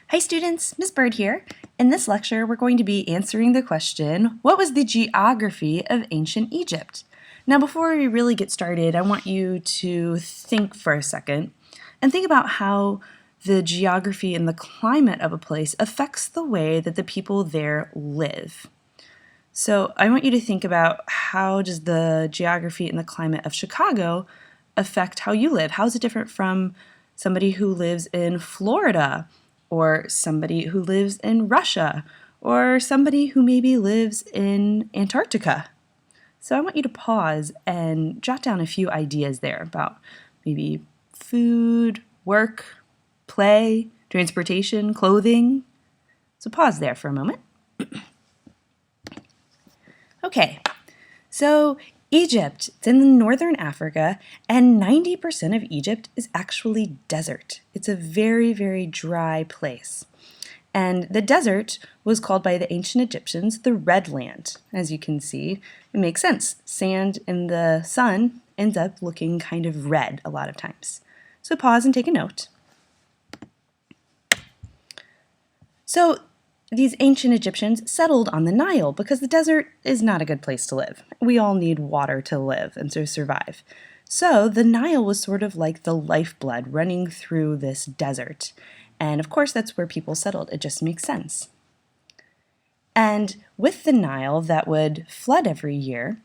Hi students, Ms. Bird here. In this lecture, we're going to be answering the question, what was the geography of ancient Egypt? Now, before we really get started, I want you to think for a second and think about how the geography and the climate of a place affects the way that the people there live. So I want you to think about how does the geography and the climate of Chicago affect how you live? How is it different from somebody who lives in Florida, or somebody who lives in Russia, or somebody who maybe lives in Antarctica? So I want you to pause and jot down a few ideas there about maybe food, work, play, transportation, clothing. So pause there for a moment. Okay, so Egypt, it's in northern Africa, and 90% of Egypt is actually desert. It's a very, very dry place. And the desert was called by the ancient Egyptians the Red Land. As you can see, it makes sense. Sand in the sun ends up looking kind of red a lot of times. So pause and take a note. So these ancient Egyptians settled on the Nile because the desert is not a good place to live. We all need water to live and to survive. So the Nile was sort of like the lifeblood running through this desert. And of course, that's where people settled. It just makes sense. And with the Nile that would flood every year,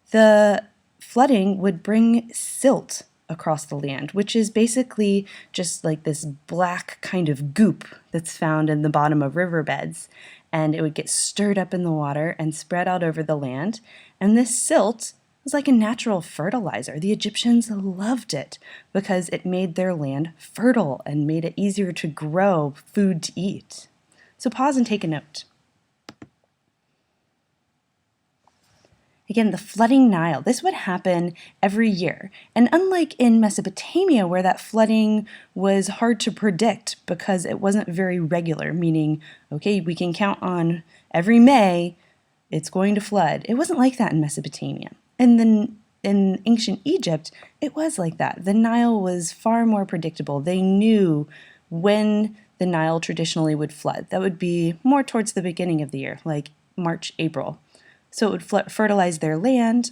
the flooding would bring silt across the land, which is basically just like this black kind of goop that's found in the bottom of riverbeds. And it would get stirred up in the water and spread out over the land. And this silt was like a natural fertilizer. The Egyptians loved it because it made their land fertile and made it easier to grow food to eat. So pause and take a note. Again, the flooding Nile, this would happen every year. And unlike in Mesopotamia, where that flooding was hard to predict because it wasn't very regular, meaning, okay, we can count on every May, it's going to flood. It wasn't like that in Mesopotamia. And then in ancient Egypt, it was like that. The Nile was far more predictable. They knew when the Nile traditionally would flood. That would be more towards the beginning of the year, like March, April. So it would fertilize their land,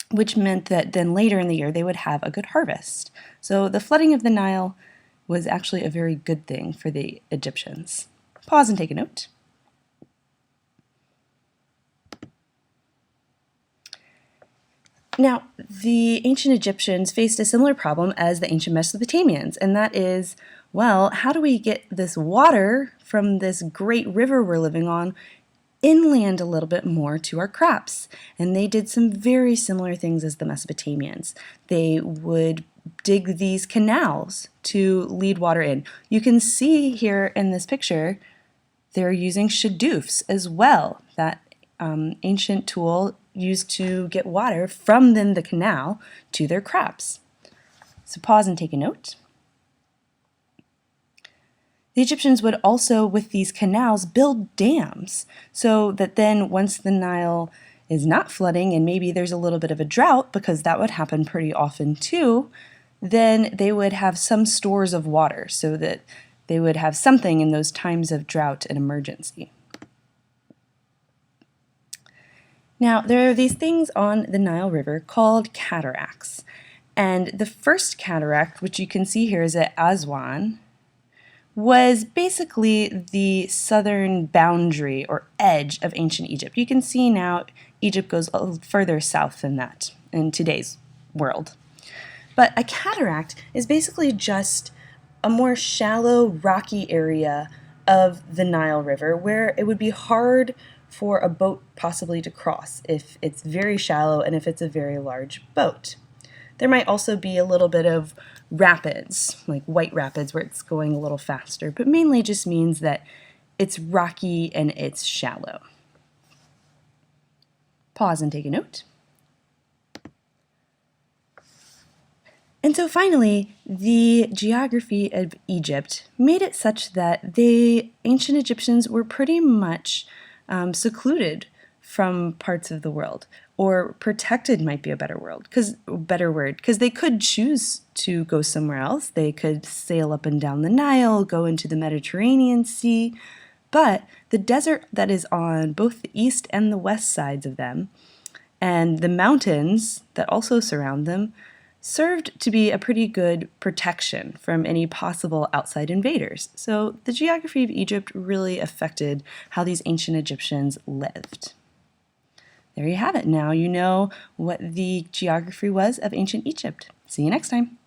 which meant that then later in the year they would have a good harvest. So the flooding of the Nile was actually a very good thing for the Egyptians. Pause and take a note. Now, the ancient Egyptians faced a similar problem as the ancient Mesopotamians, and that is, well, how do we get this water from this great river we're living on inland a little bit more to our crops? And they did some very similar things as the Mesopotamians. They would dig these canals to lead water in. You can see here in this picture, they're using shadoofs as well, that ancient tool used to get water from then the canal to their crops. So pause and take a note. The Egyptians would also, with these canals, build dams so that then once the Nile is not flooding and maybe there's a little bit of a drought, because that would happen pretty often too, then they would have some stores of water so that they would have something in those times of drought and emergency. Now, there are these things on the Nile River called cataracts. And the first cataract, which you can see here, is at Aswan, was basically the southern boundary or edge of ancient Egypt. You can see now Egypt goes a little further south than that in today's world. But a cataract is basically just a more shallow, rocky area of the Nile River where it would be hard for a boat possibly to cross if it's very shallow and if it's a very large boat. There might also be a little bit of rapids, like white rapids where it's going a little faster, but mainly just means that it's rocky and it's shallow. Pause and take a note. And so finally, the geography of Egypt made it such that the ancient Egyptians were pretty much secluded from parts of the world. Or protected might be a better word, because they could choose to go somewhere else. They could sail up and down the Nile, go into the Mediterranean Sea, but the desert that is on both the east and the west sides of them, and the mountains that also surround them, served to be a pretty good protection from any possible outside invaders. So the geography of Egypt really affected how these ancient Egyptians lived. There you have it. Now you know what the geography was of ancient Egypt. See you next time.